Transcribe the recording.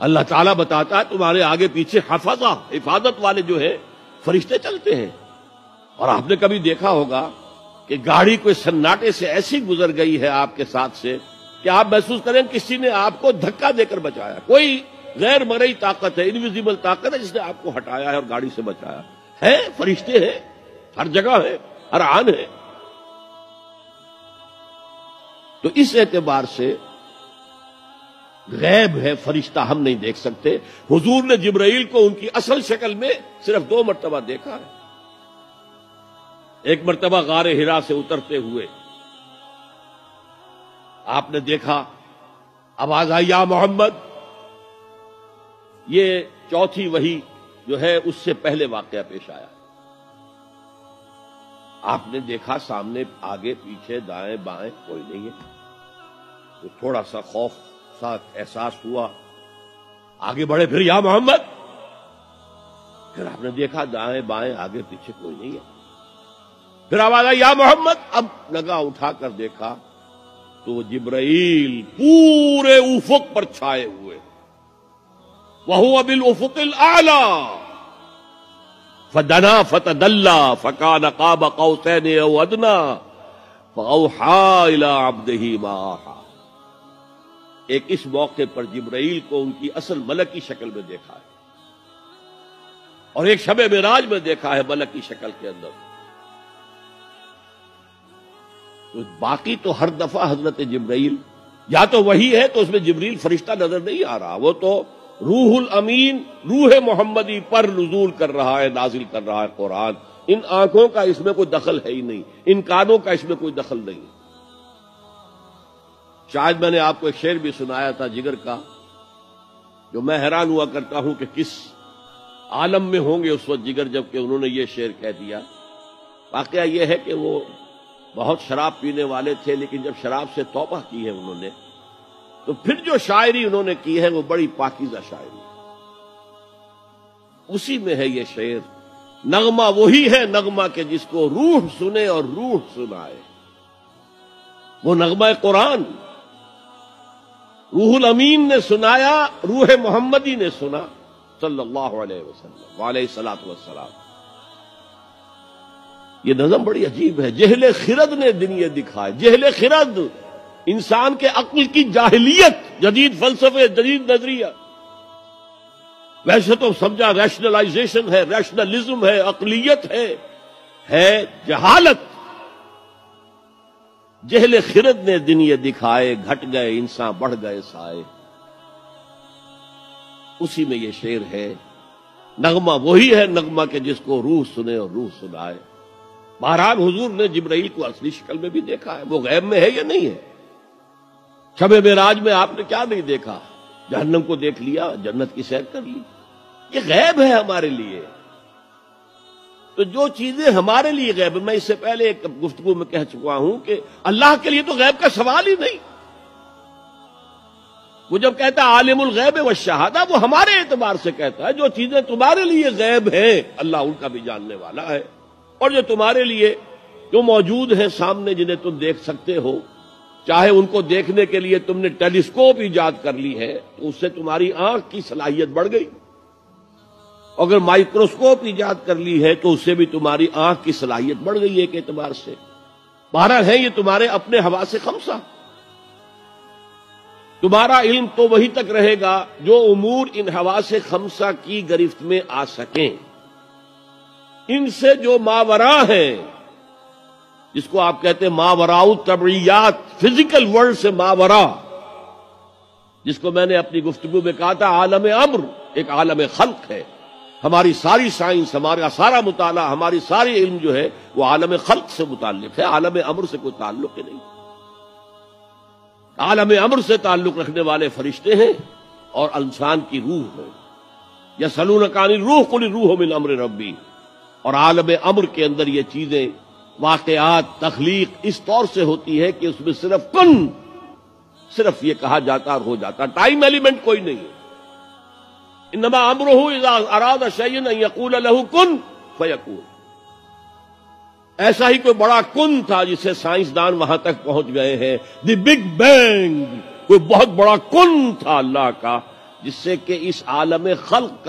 اللہ تعالیٰ بتاتا ہے تمہارے آگے پیچھے حفظہ، حفاظت والے جو ہے فرشتے چلتے ہیں. اور آپ نے کبھی دیکھا ہوگا کہ گاڑی کوئی سناٹے سے ایسی گزر گئی ہے آپ کے ساتھ سے کہ آپ محسوس کریں کسی نے آپ کو دھکا دے کر بچایا، کوئی غیر مرئی طاقت ہے، انویزیبل طاقت ہے جس نے آپ کو ہٹایا ہے اور گاڑی سے بچایا ہے. فرشتے ہیں ہر جگہ ہے، ہر آن ہے. تو اس اعتبار سے غیب ہے، فرشتہ ہم نہیں دیکھ سکتے. حضور نے جبرائیل کو ان کی اصل شکل میں صرف 2 مرتبہ دیکھا ہے. ایک مرتبہ غار حرا سے اترتے ہوئے آپ نے دیکھا، آواز آئی یا محمد. یہ چوتھی وحی جو ہے اس سے پہلے واقعہ پیش آیا. آپ نے دیکھا سامنے آگے پیچھے دائیں بائیں کوئی نہیں ہے، تو تھوڑا سا خوف سا احساس ہوا. آگے بڑھے، پھر یا محمد. پھر آپ نے دیکھا دائیں بائیں آگے پیچھے کوئی نہیں ہے. پھر آواز آئی یا محمد. اب نگاہ اٹھا کر دیکھا تو جبرائیل پورے افق پر چھائے ہوئے. وَهُوَ بِالْأُفُقِ الْأَعْلَى فَدَنَا فَتَدَلَّى فَكَانَ قَابَ قَوْسَيْنِ أَوْ أَدْنَىٰ فَأَوْحَىٰ إِلَىٰ عَبْدِهِ مَا أَوْحَىٰ. ایک اس موقع پر جبرائیل کو ان کی اصل ملکی شکل میں دیکھا ہے، اور ایک شب معراج میں دیکھا ہے ملکی شکل کے اندر. تو باقی تو ہر دفعہ حضرت جبرائیل یا تو وہی ہے تو اس میں جبریل فرشتہ نظر نہیں آ رہا، وہ تو روح الامین روح محمدی پر نزول کر رہا ہے، نازل کر رہا ہے قرآن. ان آنکھوں کا اس میں کوئی دخل ہے ہی نہیں، ان کانوں کا اس میں کوئی دخل نہیں. شاید میں نے آپ کو ایک شعر بھی سنایا تھا جگر کا، جو میں حیران ہوا کرتا ہوں کہ کس عالم میں ہوں گے اس وقت جگر جب کہ انہوں نے یہ شعر کہہ دیا. واقعہ یہ ہے کہ وہ بہت شراب پینے والے تھے، لیکن جب شراب سے توبہ کی ہے انہوں نے تو پھر جو شاعری انہوں نے کی ہے وہ بڑی پاکیزہ شاعری ہے. اسی میں ہے یہ شعر، نغمہ وہی ہے نغمہ کہ جس کو روح سنے اور روح سنائے. وہ نغمہ قرآن روح الامین نے سنایا، روح محمدی نے سنا صلی اللہ علیہ وسلم وعلیہ الصلوۃ والسلام. یہ نظم بڑی عجیب ہے. جہل خرد نے دن یہ دکھائے. جہل خرد انسان کے عقل کی جاہلیت، جدید فلسفے، جدید نظریہ. ویسے تو سمجھا ریشنلائزیشن ہے، ریشنلزم ہے، عقلیت ہے جہالت. جہل خرد نے دن یہ دکھائے، گھٹ گئے انسان بڑھ گئے سائے. اسی میں یہ شعر ہے، نغمہ وہی ہے نغمہ کہ جس کو روح سنے اور روح سنائے. بہرحال حضور نے جبرائیل کو اصلی شکل میں بھی دیکھا ہے. وہ غیب میں ہے یا نہیں ہے؟ شب معراج میں آپ نے کیا نہیں دیکھا؟ جہنم کو دیکھ لیا، جنت کی سیر کر لی. یہ غیب ہے ہمارے لیے. تو جو چیزیں ہمارے لیے غیب، میں اس سے پہلے ایک گفتگو میں کہہ چکا ہوں کہ اللہ کے لیے تو غیب کا سوال ہی نہیں. وہ جب کہتا ہے عالم الغیب والشہادہ، وہ ہمارے اعتبار سے کہتا ہے جو چیزیں تمہارے لیے غیب ہیں اللہ ان کا بھی جاننے والا ہے، اور جو تمہارے لیے جو موجود ہیں سامنے جنہیں تم دیکھ سکتے ہو، چاہے ان کو دیکھنے کے لیے تم نے ٹیلیسکوپ ایجاد کر لی ہے تو اس سے تمہاری آنکھ کی صلاحیت بڑھ گئی. اگر مائکروسکوپ ایجاد کر لی ہے تو اس سے بھی تمہاری آنکھ کی صلاحیت بڑھ گئی ایک اعتبار سے. بہرحال ہے یہ تمہارے اپنے حواس خمسہ. تمہارا علم تو وہی تک رہے گا جو امور ان حواس خمسہ کی گرفت میں آ سکیں. ان سے جو ماورا ہیں، جس کو آپ کہتے ہیں ماوراء الطبعیات، فزیکل ورلڈ سے ماورا، جس کو میں نے اپنی گفتگو میں کہا تھا عالم امر ایک عالم خلق ہے. ہماری ساری سائنس، ہمارا سارا مطالعہ، ہماری ساری علم جو ہے وہ عالم خلق سے متعلق ہے، عالم امر سے کوئی تعلق ہی نہیں. عالم امر سے تعلق رکھنے والے فرشتے ہیں اور انسان کی روح ہے. یسألونک عن الروح قل الروح من امر ربی. اور عالم امر کے اندر یہ چیزیں، واقعات، تخلیق اس طور سے ہوتی ہے کہ اس میں صرف کن، صرف یہ کہا جاتا اور ہو جاتا، ٹائم ایلیمنٹ کوئی نہیں ہے. انما امرہ اذا اراد شیئا ان یقول له کن فیکون. ایسا ہی کوئی بڑا کن تھا جسے سائنسدان وہاں تک پہنچ گئے ہیں، دی بگ بینگ. کوئی بہت بڑا کن تھا اللہ کا جس سے کہ اس عالم خلق